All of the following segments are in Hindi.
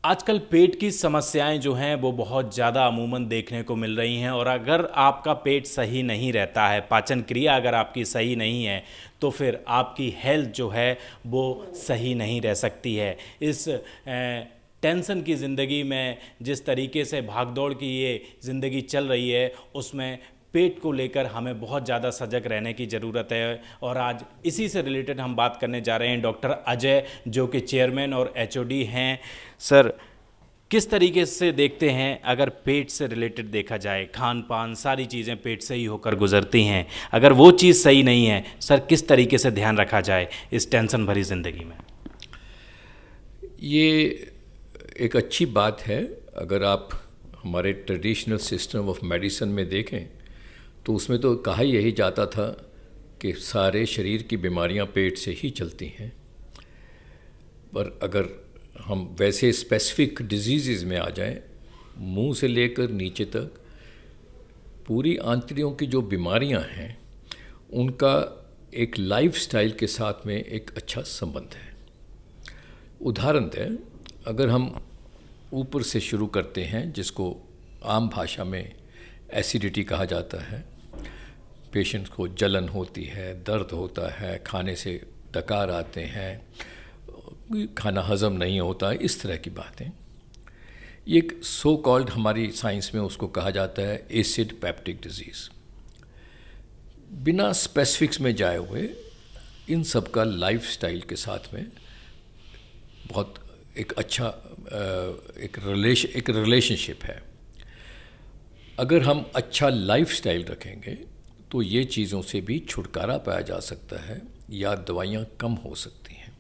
आजकल पेट की समस्याएं जो हैं वो बहुत ज़्यादा अमूमन देखने को मिल रही हैं। और अगर आपका पेट सही नहीं रहता है, पाचन क्रिया अगर आपकी सही नहीं है, तो फिर आपकी हेल्थ जो है वो सही नहीं रह सकती है। इस टेंशन की ज़िंदगी में जिस तरीके से भागदौड़ की ये ज़िंदगी चल रही है, उसमें पेट को लेकर हमें बहुत ज़्यादा सजग रहने की ज़रूरत है। और आज इसी से रिलेटेड हम बात करने जा रहे हैं डॉक्टर अजय, जो कि चेयरमैन और एचओडी हैं। सर, किस तरीके से देखते हैं, अगर पेट से रिलेटेड देखा जाए, खान पान सारी चीज़ें पेट से ही होकर गुजरती हैं, अगर वो चीज़ सही नहीं है सर, किस तरीके से ध्यान रखा जाए इस टेंशन भरी ज़िंदगी में? ये एक अच्छी बात है। अगर आप हमारे ट्रेडिशनल सिस्टम ऑफ मेडिसिन में देखें तो उसमें तो कहा यही जाता था कि सारे शरीर की बीमारियां पेट से ही चलती हैं। पर अगर हम वैसे स्पेसिफिक डिजीज़ में आ जाएं, मुंह से लेकर नीचे तक पूरी आंतड़ियों की जो बीमारियां हैं उनका एक लाइफस्टाइल के साथ में एक अच्छा संबंध है। उदाहरण दें, अगर हम ऊपर से शुरू करते हैं, जिसको आम भाषा में एसिडिटी कहा जाता है, पेशेंट को जलन होती है, दर्द होता है, खाने से डकार आते हैं, खाना हज़म नहीं होता है, इस तरह की बातें। ये एक सो कॉल्ड हमारी साइंस में उसको कहा जाता है एसिड पेप्टिक डिजीज़। बिना स्पेसिफिक्स में जाए हुए इन सब का लाइफस्टाइल के साथ में बहुत एक अच्छा एक रिलेशनशिप है। अगर हम अच्छा लाइफस्टाइल रखेंगे तो ये चीज़ों से भी छुटकारा पाया जा सकता है या दवाइयाँ कम हो सकती हैं।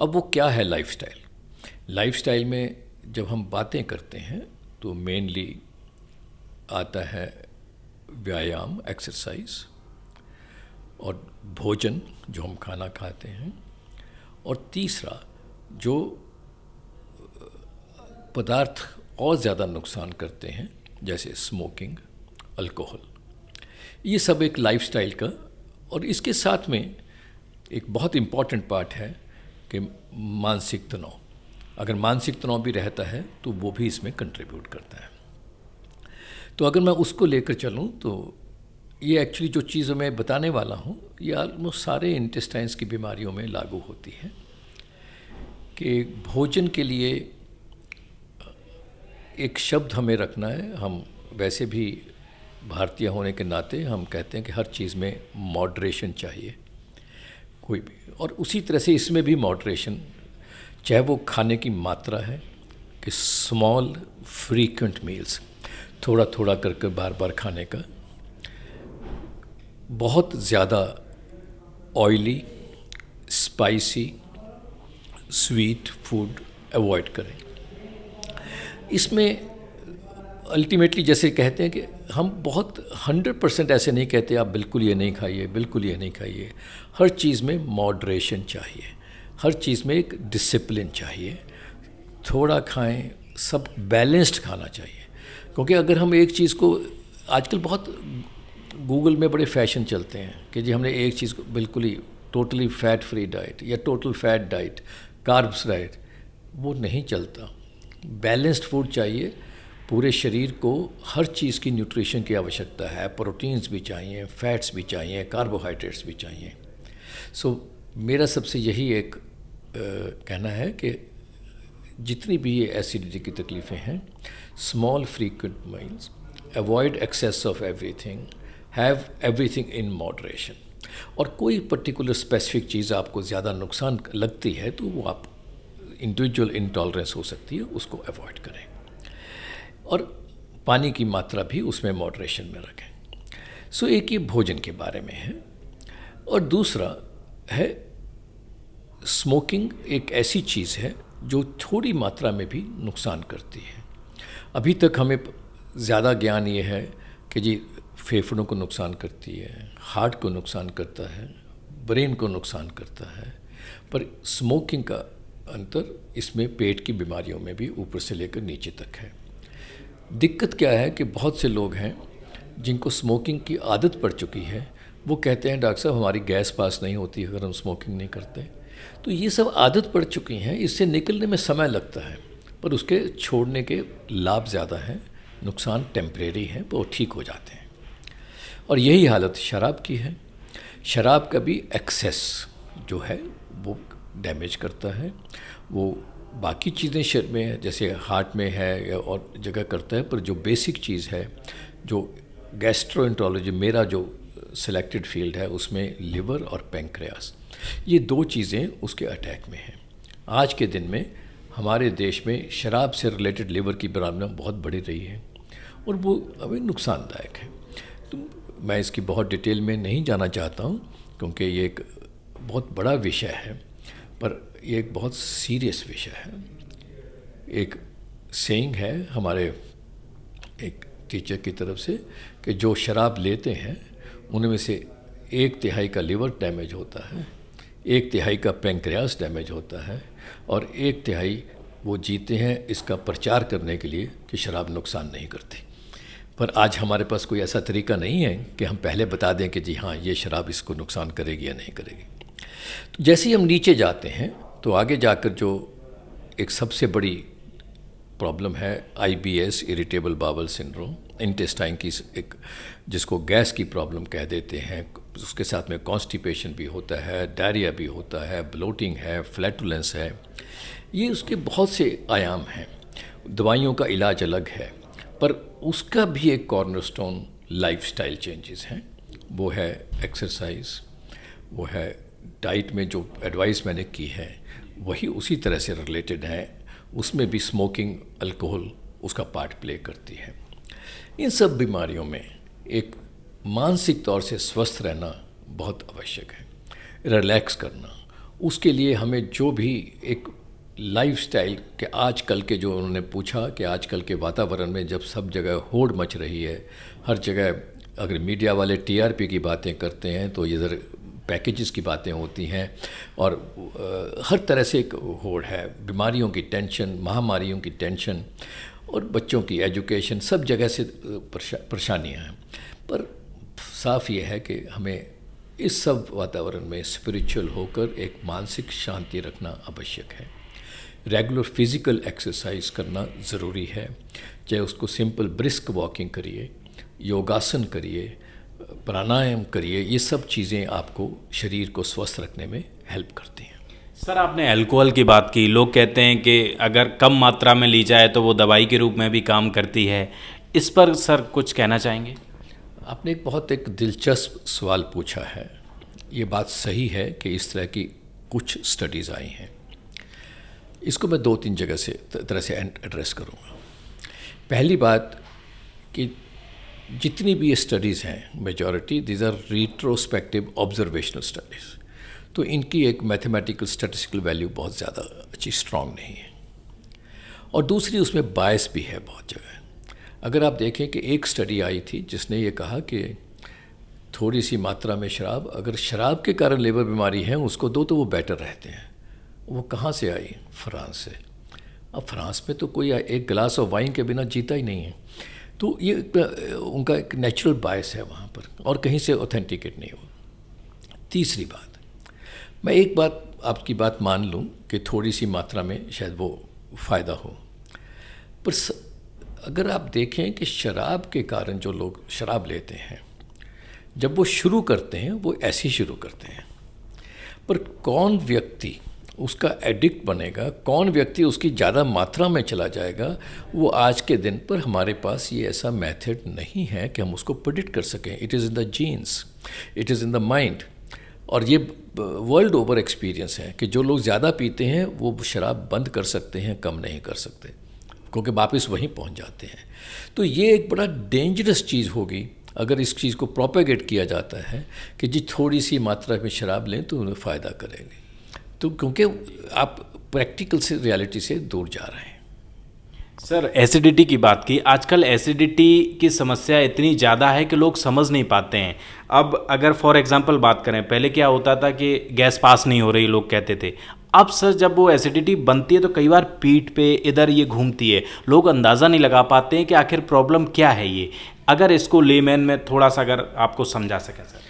अब वो क्या है लाइफस्टाइल? लाइफस्टाइल में जब हम बातें करते हैं तो मेनली आता है व्यायाम, एक्सरसाइज, और भोजन जो हम खाना खाते हैं, और तीसरा जो पदार्थ और ज़्यादा नुकसान करते हैं जैसे स्मोकिंग, अल्कोहल, ये सब एक लाइफस्टाइल का। और इसके साथ में एक बहुत इम्पॉर्टेंट पार्ट है कि मानसिक तनाव। अगर मानसिक तनाव भी रहता है तो वो भी इसमें कंट्रीब्यूट करता है। तो अगर मैं उसको लेकर चलूँ तो ये एक्चुअली जो चीज़ मैं बताने वाला हूँ ये ऑलमोस्ट सारे इंटेस्टाइन्स की बीमारियों में लागू होती है। कि भोजन के लिए एक शब्द हमें रखना है। हम वैसे भी भारतीय होने के नाते हम कहते हैं कि हर चीज़ में मॉडरेशन चाहिए, कोई भी। और उसी तरह से इसमें भी मॉडरेशन, चाहे वो खाने की मात्रा है कि स्मॉल फ्रीक्वेंट मील्स, थोड़ा थोड़ा करके बार बार खाने का, बहुत ज़्यादा oily, spicy, sweet food avoid करें। इसमें अल्टीमेटली जैसे कहते हैं कि हम बहुत 100% ऐसे नहीं कहते आप बिल्कुल ये नहीं खाइए, बिल्कुल ये नहीं खाइए। हर चीज़ में मॉडरेशन चाहिए, हर चीज़ में एक डिसिप्लिन चाहिए। थोड़ा खाएं, सब बैलेंस्ड खाना चाहिए। क्योंकि अगर हम एक चीज़ को, आजकल बहुत गूगल में बड़े फैशन चलते हैं कि जी हमने एक चीज़ को बिल्कुल ही टोटली फैट फ्री डाइट या total fat diet, carbs diet, वो नहीं चलता। बैलेंस्ड फूड चाहिए। पूरे शरीर को हर चीज़ की न्यूट्रिशन की आवश्यकता है, प्रोटीन्स भी चाहिए, फैट्स भी चाहिए, कार्बोहाइड्रेट्स भी चाहिए। सो मेरा सबसे यही एक कहना है कि जितनी भी ये एसिडिटी की तकलीफ़ें हैं, small frequent meals, avoid excess of everything, have everything in moderation. और कोई पर्टिकुलर स्पेसिफिक चीज़ आपको ज़्यादा नुकसान लगती है तो वो आप इंडिविजुअल इंटॉलरेंस हो सकती है, उसको अवॉइड करें। और पानी की मात्रा भी उसमें मॉडरेशन में रखें। सो एक ये भोजन के बारे में है। और दूसरा है स्मोकिंग। एक ऐसी चीज़ है जो थोड़ी मात्रा में भी नुकसान करती है। अभी तक हमें ज़्यादा ज्ञान ये है कि जी फेफड़ों को नुकसान करती है, हार्ट को नुकसान करता है, ब्रेन को नुकसान करता है। पर स्मोकिंग का अंतर इसमें पेट की बीमारियों में भी ऊपर से लेकर नीचे तक है। दिक्कत क्या है कि बहुत से लोग हैं जिनको स्मोकिंग की आदत पड़ चुकी है, वो कहते हैं डॉक्टर साहब हमारी गैस पास नहीं होती अगर हम स्मोकिंग नहीं करते। तो ये सब आदत पड़ चुकी हैं, इससे निकलने में समय लगता है। पर उसके छोड़ने के लाभ ज़्यादा हैं, नुकसान टेम्परेरी हैं, वो ठीक हो जाते हैं। और यही हालत शराब की है। शराब का भी एक्सेस जो है वो डैमेज करता है, वो बाकी चीज़ें शरीर में जैसे हार्ट में है या और जगह करता है, पर जो बेसिक चीज़ है, जो गैस्ट्रोएंटरोलॉजी मेरा जो सिलेक्टेड फील्ड है, उसमें लिवर और पैंक्रियास, ये दो चीज़ें उसके अटैक में हैं। आज के दिन में हमारे देश में शराब से रिलेटेड लिवर की प्रॉब्लम बहुत बढ़ी रही है और वो अभी नुकसानदायक है। तो मैं इसकी बहुत डिटेल में नहीं जाना चाहता हूँ क्योंकि ये एक बहुत बड़ा विषय है, पर ये एक बहुत सीरियस विषय है। एक सेइंग है हमारे एक टीचर की तरफ से कि जो शराब लेते हैं उनमें से 1/3 का लिवर डैमेज होता है, 1/3 का पैंक्रियास डैमेज होता है और 1/3 वो जीते हैं इसका प्रचार करने के लिए कि शराब नुकसान नहीं करती। पर आज हमारे पास कोई ऐसा तरीका नहीं है कि हम पहले बता दें कि जी हाँ, ये शराब इसको नुकसान करेगी या नहीं करेगी। तो जैसे ही हम नीचे जाते हैं तो आगे जाकर जो एक सबसे बड़ी प्रॉब्लम है IBS, irritable bowel syndrome, intestine की एक जिसको गैस की प्रॉब्लम कह देते हैं, उसके साथ में कॉन्स्टिपेशन भी होता है, डायरिया भी होता है, ब्लोटिंग है, फ्लैटुलेंस है, ये उसके बहुत से आयाम हैं। दवाइयों का इलाज अलग है, पर उसका भी एक कॉर्नरस्टोन लाइफस्टाइल चेंजेस हैं। वो है एक्सरसाइज, वो है डाइट में जो एडवाइस मैंने की है वही उसी तरह से रिलेटेड है। उसमें भी स्मोकिंग, अल्कोहल उसका पार्ट प्ले करती है। इन सब बीमारियों में एक मानसिक तौर से स्वस्थ रहना बहुत आवश्यक है, रिलैक्स करना। उसके लिए हमें जो भी एक लाइफस्टाइल के आजकल के जो उन्होंने पूछा कि आजकल के वातावरण में जब सब जगह होड़ मच रही है, हर जगह अगर मीडिया वाले TRP की बातें करते हैं तो इधर पैकेजेस की बातें होती हैं और हर तरह से एक होड़ है, बीमारियों की टेंशन, महामारियों की टेंशन और बच्चों की एजुकेशन, सब जगह से परेशानियाँ हैं। पर साफ ये है कि हमें इस सब वातावरण में स्पिरिचुअल होकर एक मानसिक शांति रखना आवश्यक है। रेगुलर फिज़िकल एक्सरसाइज करना ज़रूरी है, चाहे उसको सिंपल ब्रिस्क वॉकिंग करिए, योगासन करिए, प्राणायाम करिए, ये सब चीज़ें आपको शरीर को स्वस्थ रखने में हेल्प करती हैं। सर, आपने अल्कोहल की बात की। लोग कहते हैं कि अगर कम मात्रा में ली जाए तो वो दवाई के रूप में भी काम करती है। इस पर सर कुछ कहना चाहेंगे? आपने एक दिलचस्प सवाल पूछा है। ये बात सही है कि इस तरह की कुछ स्टडीज़ आई हैं। इसको मैं 2-3 जगह से तरह से एड्रेस करूँगा। पहली बात कि जितनी भी ये स्टडीज़ हैं, majority these are retrospective observational studies, तो इनकी एक मैथमेटिकल स्टैटिस्टिकल वैल्यू बहुत ज़्यादा अच्छी स्ट्रॉन्ग नहीं है। और दूसरी उसमें बायस भी है बहुत जगह। अगर आप देखें कि एक स्टडी आई थी जिसने ये कहा कि थोड़ी सी मात्रा में शराब, अगर शराब के कारण लिवर बीमारी है उसको दो तो वो बेटर रहते हैं। वो कहाँ से आई? फ्रांस से। अब फ्रांस में तो कोई एक गिलास ऑफ वाइन के बिना जीता ही नहीं है। तो ये उनका एक नेचुरल बायस है वहाँ पर, और कहीं से ऑथेंटिकेट नहीं हो। तीसरी बात, मैं एक बात आपकी बात मान लूँ कि थोड़ी सी मात्रा में शायद वो फ़ायदा हो, पर अगर आप देखें कि शराब के कारण जो लोग शराब लेते हैं, जब वो शुरू करते हैं वो ऐसे ही शुरू करते हैं, पर कौन व्यक्ति उसका एडिक्ट बनेगा, कौन व्यक्ति उसकी ज़्यादा मात्रा में चला जाएगा, वो आज के दिन पर हमारे पास ये ऐसा मेथड नहीं है कि हम उसको प्रेडिक्ट कर सकें। It is in the genes, it is in the mind. और ये वर्ल्ड ओवर एक्सपीरियंस है कि जो लोग ज़्यादा पीते हैं वो शराब बंद कर सकते हैं, कम नहीं कर सकते, क्योंकि वापस वहीं पहुंच जाते हैं। तो ये एक बड़ा डेंजरस चीज़ होगी अगर इस चीज़ को प्रोपेगेट किया जाता है कि जी थोड़ी सी मात्रा में शराब लें तो उन्हें फ़ायदा करेंगे, तो क्योंकि आप प्रैक्टिकल से रियलिटी से दूर जा रहे हैं। सर, एसिडिटी की बात की। आजकल एसिडिटी की समस्या इतनी ज़्यादा है कि लोग समझ नहीं पाते हैं। अब अगर फॉर एग्जांपल बात करें, पहले क्या होता था कि गैस पास नहीं हो रही, लोग कहते थे। अब सर जब वो एसिडिटी बनती है तो कई बार पीठ पे इधर ये घूमती है, लोग अंदाज़ा नहीं लगा पाते हैं कि आखिर प्रॉब्लम क्या है ये। अगर इसको लेमैन में थोड़ा सा अगर आपको समझा सके सर।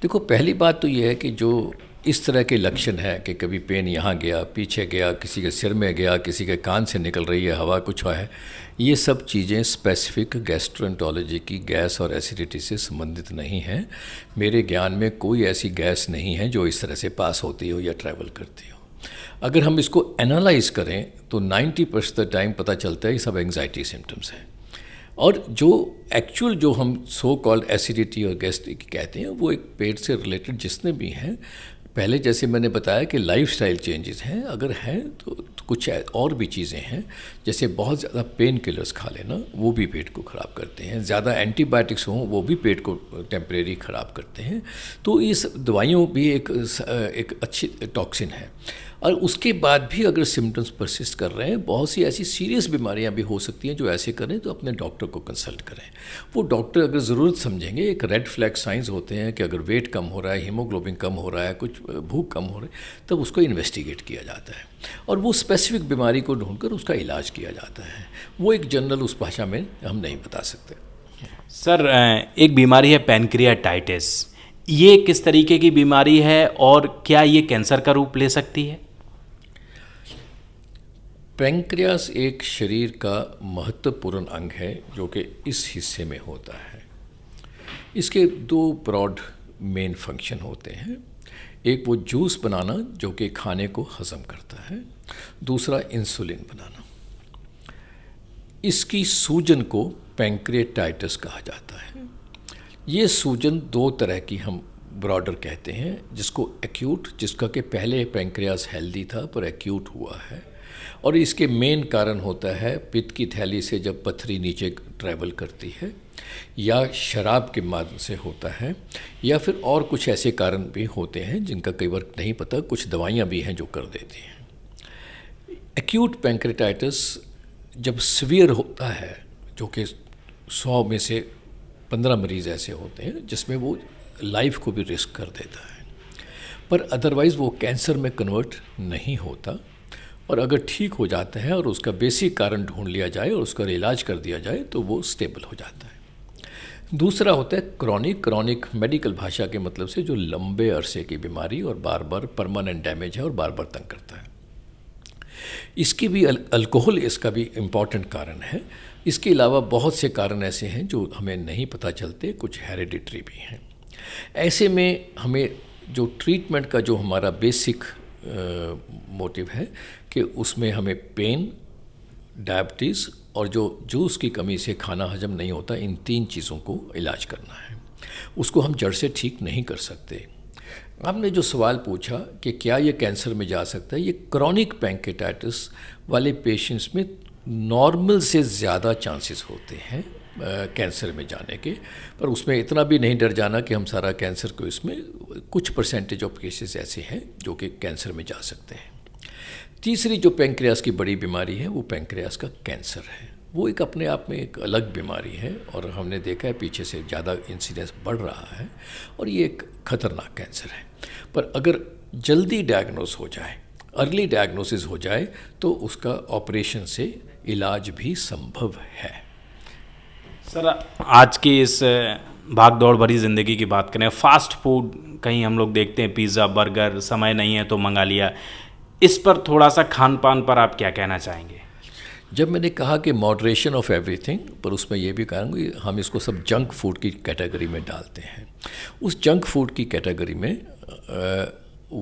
देखो, पहली बात तो ये है कि जो इस तरह के लक्षण हैं कि कभी पेन यहाँ गया, पीछे गया, किसी के सिर में गया, किसी के कान से निकल रही है हवा, कुछ है, ये सब चीज़ें स्पेसिफिक गैस्ट्रोएंटरोलॉजी की गैस और एसिडिटी से संबंधित नहीं हैं। मेरे ज्ञान में कोई ऐसी गैस नहीं है जो इस तरह से पास होती हो या ट्रैवल करती हो। अगर हम इसको एनालाइज करें तो 90% टाइम पता चलता है ये सब एंग्जाइटी सिम्टम्स हैं। और जो एक्चुअल जो हम सो कॉल्ड एसिडिटी और गैस्ट्रिक कहते हैं वो एक पेट से रिलेटेड जितने भी हैं, पहले जैसे मैंने बताया कि लाइफस्टाइल चेंजेस हैं, अगर हैं तो कुछ और भी चीज़ें हैं, जैसे बहुत ज़्यादा पेन किलर्स खा लेना वो भी पेट को ख़राब करते हैं, ज़्यादा एंटीबायोटिक्स हों वो भी पेट को टेम्परेरी ख़राब करते हैं। तो इस दवाइयों भी एक अच्छी टॉक्सिन है। और उसके बाद भी अगर सिम्टम्स परसिस्ट कर रहे हैं, बहुत सी ऐसी सीरियस बीमारियां भी हो सकती हैं जो ऐसे करें तो अपने डॉक्टर को कंसल्ट करें। वो डॉक्टर अगर ज़रूरत समझेंगे, एक रेड फ्लैग साइंस होते हैं कि अगर वेट कम हो रहा है, हीमोग्लोबिन कम हो रहा है, कुछ भूख कम हो रही है, तब उसको इन्वेस्टिगेट किया जाता है और वो स्पेसिफिक बीमारी को ढूंढकर उसका इलाज किया जाता है। वो एक जनरल उस भाषा में हम नहीं बता सकते। सर, एक बीमारी है पैनक्रियाटाइटिस, ये किस तरीके की बीमारी है और क्या ये कैंसर का रूप ले सकती है? पैंक्रियास एक शरीर का महत्वपूर्ण अंग है जो कि इस हिस्से में होता है। इसके दो ब्रॉड मेन फंक्शन होते हैं। एक वो जूस बनाना जो कि खाने को हजम करता है, दूसरा इंसुलिन बनाना। इसकी सूजन को पैंक्रियाटाइटिस कहा जाता है। ये सूजन दो तरह की हम ब्रॉडर कहते हैं, जिसको एक्यूट, जिसका कि पहले पैंक्रियास हेल्दी था पर एक्यूट हुआ है, और इसके मेन कारण होता है पित्त की थैली से जब पथरी नीचे ट्रैवल करती है, या शराब के माध्यम से होता है, या फिर और कुछ ऐसे कारण भी होते हैं जिनका कई बार नहीं पता, कुछ दवाइयाँ भी हैं जो कर देती हैं। एक्यूट पैंक्रियाटाइटिस जब सीवियर होता है, जो कि 100 में से 15 मरीज़ ऐसे होते हैं जिसमें वो लाइफ को भी रिस्क कर देता है, पर अदरवाइज़ वो कैंसर में कन्वर्ट नहीं होता। और अगर ठीक हो जाता है और उसका बेसिक कारण ढूंढ लिया जाए और उसका इलाज कर दिया जाए तो वो स्टेबल हो जाता है। दूसरा होता है क्रॉनिक मेडिकल भाषा के मतलब से जो लंबे अरसे की बीमारी और बार बार परमानेंट डैमेज है और बार बार तंग करता है। इसकी भी अल्कोहल इसका भी इम्पॉर्टेंट कारण है। इसके अलावा बहुत से कारण ऐसे हैं जो हमें नहीं पता चलते, कुछ हेरिडिटरी भी हैं। ऐसे में हमें जो ट्रीटमेंट का जो हमारा बेसिक मोटिव है कि उसमें हमें पेन, डायबिटीज़ और जो जूस की कमी से खाना हजम नहीं होता, इन 3 चीज़ों को इलाज करना है। उसको हम जड़ से ठीक नहीं कर सकते। आपने जो सवाल पूछा कि क्या ये कैंसर में जा सकता है, ये क्रॉनिक पैंक्रियाटाइटिस वाले पेशेंट्स में नॉर्मल से ज़्यादा चांसेस होते हैं कैंसर में जाने के, पर उसमें इतना भी नहीं डर जाना कि हम सारा कैंसर को, इसमें कुछ परसेंटेज ऑफ केसेस ऐसे हैं जो कि कैंसर में जा सकते हैं। तीसरी जो पैंक्रियास की बड़ी बीमारी है वो पैंक्रियास का कैंसर है। वो एक अपने आप में एक अलग बीमारी है और हमने देखा है पीछे से ज़्यादा इंसिडेंस बढ़ रहा है और ये एक ख़तरनाक कैंसर है। पर अगर जल्दी डायग्नोस हो जाए, अर्ली डायग्नोसिस हो जाए, तो उसका ऑपरेशन से इलाज भी संभव है। सर, आज की इस भाग दौड़ भरी ज़िंदगी की बात करें, फास्ट फूड कहीं हम लोग देखते हैं, पिज़्ज़ा, बर्गर, समय नहीं है तो मंगा लिया, इस पर थोड़ा सा खान पान पर आप क्या कहना चाहेंगे? जब मैंने कहा कि मॉडरेशन ऑफ एवरीथिंग, पर उसमें यह भी कहूँगी हम इसको सब जंक फूड की कैटेगरी में डालते हैं। उस जंक फूड की कैटेगरी में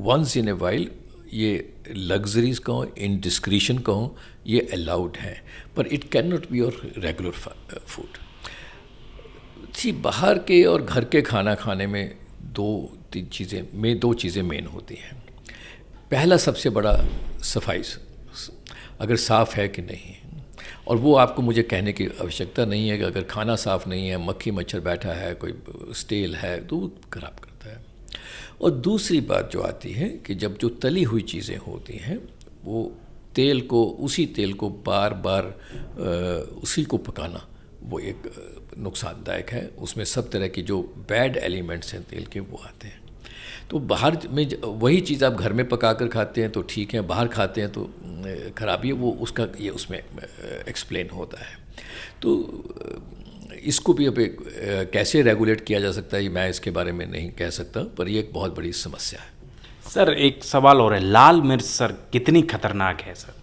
वंस इन ए वाइल ये लग्जरीज कहो, इनडिस्क्रिशन कहो, ये अलाउड है, पर it can not be your regular food. जी, बाहर के और घर के खाना खाने में दो चीज़ें मेन होती हैं। पहला सबसे बड़ा सफाई, अगर साफ़ है कि नहीं, और वो आपको मुझे कहने की आवश्यकता नहीं है कि अगर खाना साफ़ नहीं है, मक्खी मच्छर बैठा है, कोई स्टेल है, तो वो खराब करता है। और दूसरी बात जो आती है कि जब जो तली हुई चीज़ें होती हैं, वो उसी तेल को बार बार उसी को पकाना, वो एक नुकसानदायक है। उसमें सब तरह की जो बैड एलिमेंट्स हैं तेल के वो आते हैं। तो बाहर में वही चीज़ आप घर में पका कर खाते हैं तो ठीक है, बाहर खाते हैं तो खराबी है, वो उसका ये उसमें एक्सप्लेन होता है। तो इसको भी अब कैसे रेगुलेट किया जा सकता है, मैं इसके बारे में नहीं कह सकता, पर ये एक बहुत बड़ी समस्या है। सर एक सवाल और है, लाल मिर्च सर कितनी खतरनाक है सर?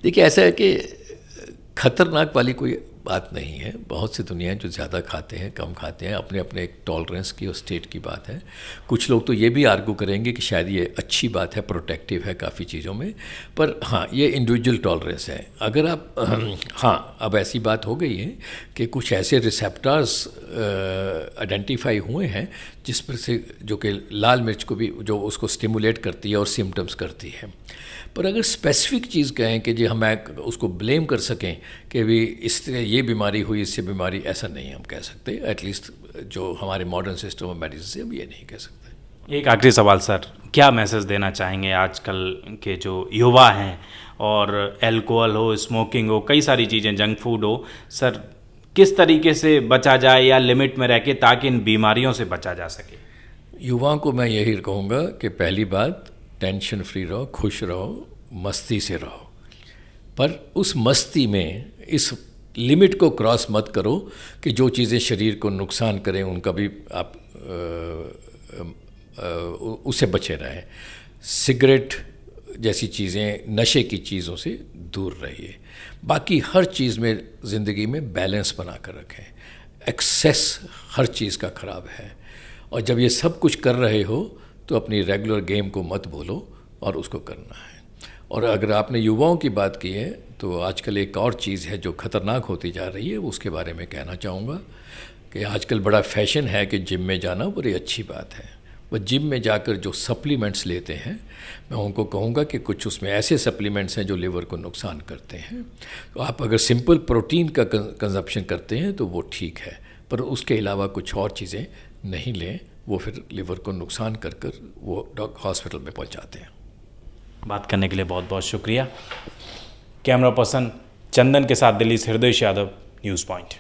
देखिए ऐसा है कि खतरनाक वाली कोई बात नहीं है। बहुत सी दुनिया है जो ज़्यादा खाते हैं, कम खाते हैं, अपने अपने एक टॉलरेंस की और स्टेट की बात है। कुछ लोग तो ये भी आर्गू करेंगे कि शायद ये अच्छी बात है, प्रोटेक्टिव है काफ़ी चीज़ों में, पर हाँ ये इंडिविजुअल टॉलरेंस है। अगर आप हाँ अब ऐसी बात हो गई है कि कुछ ऐसे रिसेप्टर्स आइडेंटिफाई हुए हैं जिस पर से जो कि लाल मिर्च को भी जो उसको स्टिमुलेट करती है और सिम्टम्स करती है। पर अगर स्पेसिफिक चीज़ कहें कि जी हम उसको ब्लेम कर सकें कि भी इससे ये बीमारी हुई, इससे बीमारी, ऐसा नहीं हम कह सकते। एटलीस्ट जो हमारे मॉडर्न सिस्टम ऑफ मेडिसिन से हम ये नहीं कह सकते। एक आखिरी सवाल सर, क्या मैसेज देना चाहेंगे आजकल के जो युवा हैं, और अल्कोहल हो, स्मोकिंग हो, कई सारी चीज़ें, जंक फूड हो, सर किस तरीके से बचा जाए या लिमिट में रह के, ताकि इन बीमारियों से बचा जा सके? युवाओं को मैं यही कहूँगा कि पहली बात टेंशन फ्री रहो, खुश रहो, मस्ती से रहो, पर उस मस्ती में इस लिमिट को क्रॉस मत करो कि जो चीज़ें शरीर को नुकसान करें उनका भी आप उससे बचे रहें। सिगरेट जैसी चीज़ें, नशे की चीज़ों से दूर रहिए। बाकी हर चीज़ में ज़िंदगी में बैलेंस बना कर रखें। एक्सेस हर चीज़ का ख़राब है, और जब ये सब कुछ कर रहे हो तो अपनी रेगुलर गेम को मत भूलो और उसको करना है। और अगर आपने युवाओं की बात की है तो आजकल एक और चीज़ है जो ख़तरनाक होती जा रही है, उसके बारे में कहना चाहूँगा कि आजकल बड़ा फैशन है कि जिम में जाना बड़ी अच्छी बात है। वह जिम में जाकर जो सप्लीमेंट्स लेते हैं, मैं उनको कहूँगा कि कुछ उसमें ऐसे सप्लीमेंट्स हैं जो लिवर को नुकसान करते हैं। तो आप अगर सिंपल प्रोटीन का कंजप्शन करते हैं तो वो ठीक है, पर उसके अलावा कुछ और चीज़ें नहीं लें, वो फिर लिवर को नुकसान कर कर वो हॉस्पिटल में पहुंचाते हैं। बात करने के लिए बहुत बहुत शुक्रिया। कैमरा पर्सन चंदन के साथ दिल्ली से हृदय यादव, न्यूज़ पॉइंट।